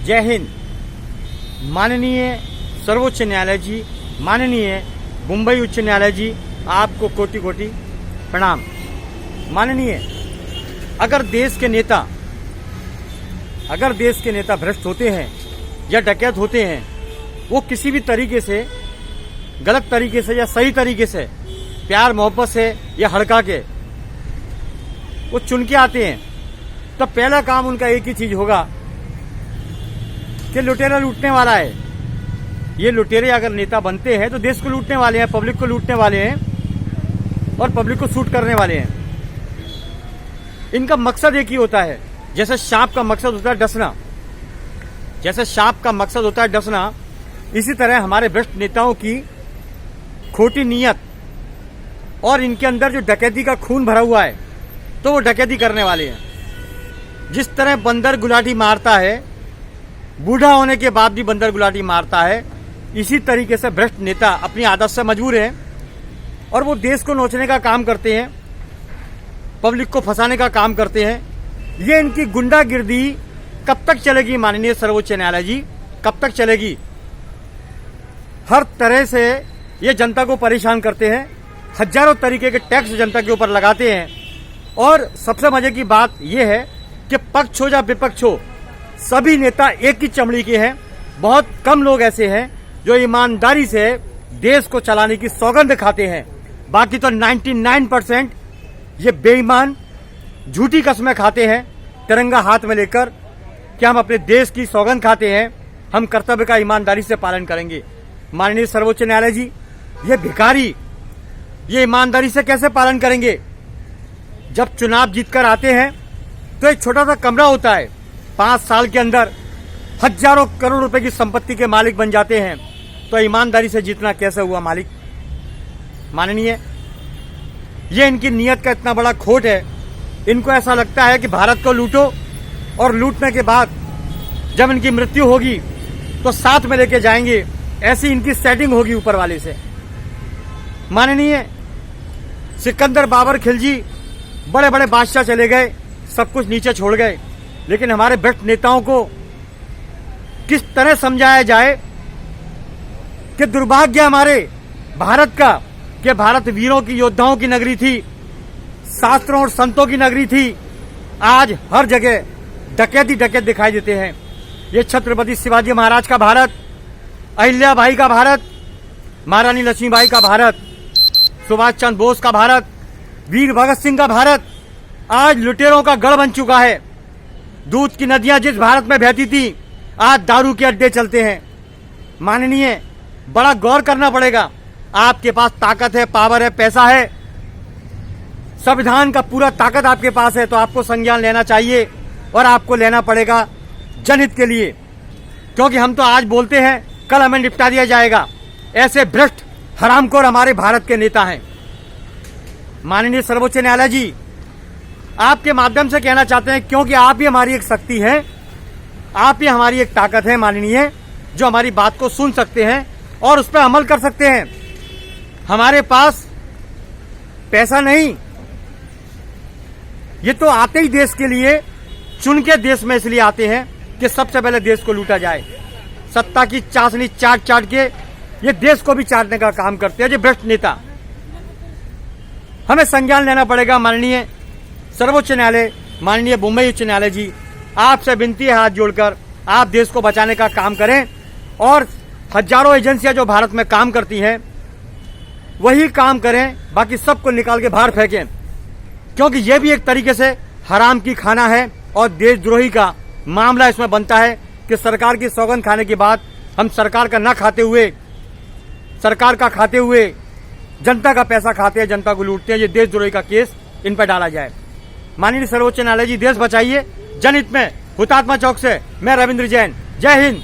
जय हिंद। माननीय सर्वोच्च न्यायालय जी, माननीय मुंबई उच्च न्यायालय जी, आपको कोटि कोटि प्रणाम। माननीय, अगर देश के नेता भ्रष्ट होते हैं या डकैत होते हैं, वो किसी भी तरीके से, गलत तरीके से या सही तरीके से, प्यार मोहब्बत से या हड़का के वो चुन के आते हैं, तो पहला काम उनका एक ही चीज होगा कि लुटेरा लूटने वाला है। ये लुटेरे अगर नेता बनते हैं तो देश को लूटने वाले हैं, पब्लिक को लूटने वाले हैं और पब्लिक को शूट करने वाले हैं। इनका मकसद एक ही होता है, जैसे सांप का मकसद होता है डसना, इसी तरह हमारे भ्रष्ट नेताओं की खोटी नीयत और इनके अंदर जो डकैती का खून भरा हुआ है, तो वो डकैती करने वाले हैं। जिस तरह बंदर गुलाटी मारता है, बूढ़ा होने के बाद भी बंदर गुलाटी मारता है, इसी तरीके से भ्रष्ट नेता अपनी आदत से मजबूर हैं और वो देश को नोचने का काम करते हैं, पब्लिक को फंसाने का काम करते हैं। ये इनकी गुंडागिर्दी कब तक चलेगी माननीय सर्वोच्च न्यायालय जी, कब तक चलेगी? हर तरह से ये जनता को परेशान करते हैं, हजारों तरीके के टैक्स जनता के ऊपर लगाते हैं। और सबसे मजे की बात यह है कि पक्ष हो या विपक्ष हो, सभी नेता एक ही चमड़ी के हैं। बहुत कम लोग ऐसे हैं जो ईमानदारी से देश को चलाने की सौगंध खाते हैं, बाकी तो 99% ये बेईमान झूठी कस्में खाते हैं, तिरंगा हाथ में लेकर कि हम अपने देश की सौगंध खाते हैं, हम कर्तव्य का ईमानदारी से पालन करेंगे। माननीय सर्वोच्च न्यायालय जी, ये भिखारी ये ईमानदारी से कैसे पालन करेंगे? जब चुनाव जीतकर आते हैं तो एक छोटा सा कमरा होता है, 5 साल के अंदर हजारों करोड़ रुपए की संपत्ति के मालिक बन जाते हैं, तो ईमानदारी से जीतना कैसे हुआ मालिक? माननीय, ये इनकी नीयत का इतना बड़ा खोट है। इनको ऐसा लगता है कि भारत को लूटो और लूटने के बाद जब इनकी मृत्यु होगी तो साथ में लेके जाएंगे, ऐसी इनकी सेटिंग होगी ऊपर वाले से। माननीय, सिकंदर, बाबर, खिलजी, बड़े बड़े बादशाह चले गए, सब कुछ नीचे छोड़ गए, लेकिन हमारे भ्रष्ट नेताओं को किस तरह समझाया जाए कि दुर्भाग्य हमारे भारत का कि भारत वीरों की, योद्धाओं की नगरी थी, शास्त्रों और संतों की नगरी थी। आज हर जगह डकैत दिखाई देते हैं। ये छत्रपति शिवाजी महाराज का भारत, अहिल्या बाई का भारत, महारानी लक्ष्मीबाई का भारत, सुभाष चंद्र बोस का भारत, वीर भगत सिंह का भारत आज लुटेरों का गढ़ बन चुका है। दूध की नदियां जिस भारत में बहती थी, आज दारू के अड्डे चलते हैं। माननीय, बड़ा गौर करना पड़ेगा। आपके पास ताकत है, पावर है, पैसा है, संविधान का पूरा ताकत आपके पास है, तो आपको संज्ञान लेना चाहिए और आपको लेना पड़ेगा जनहित के लिए, क्योंकि हम तो आज बोलते हैं, कल हमें निपटा दिया जाएगा। ऐसे भ्रष्ट हरामखोर हमारे भारत के नेता हैं। माननीय सर्वोच्च न्यायालय जी, आपके माध्यम से कहना चाहते हैं, क्योंकि आप ही हमारी एक शक्ति है, आप ही हमारी एक ताकत है माननीय, जो हमारी बात को सुन सकते हैं और उस पर अमल कर सकते हैं। हमारे पास पैसा नहीं, ये तो आते ही देश के लिए, चुन के देश में इसलिए आते हैं कि सबसे पहले देश को लूटा जाए। सत्ता की चाशनी चाट के ये देश को भी चाटने का काम करते हैं ये भ्रष्ट नेता। हमें संज्ञान लेना पड़ेगा। माननीय सर्वोच्च न्यायालय, माननीय मुंबई उच्च न्यायालय जी, आपसे विनती है, हाथ जोड़कर आप देश को बचाने का काम करें और हजारों एजेंसियां जो भारत में काम करती हैं वही काम करें, बाकी सबको निकाल के बाहर फेंकें, क्योंकि यह भी एक तरीके से हराम की खाना है और देशद्रोही का मामला इसमें बनता है कि सरकार की सौगंध खाने के बाद हम सरकार का ना खाते हुए, सरकार का खाते हुए जनता का पैसा खाते हैं, जनता को लूटते हैं। ये देशद्रोही का केस इन पर डाला जाए। माननीय सर्वोच्च न्यायालय जी, देश बचाइए जनहित में। हुतात्मा चौक से मैं रविंद्र जैन, जय हिंद।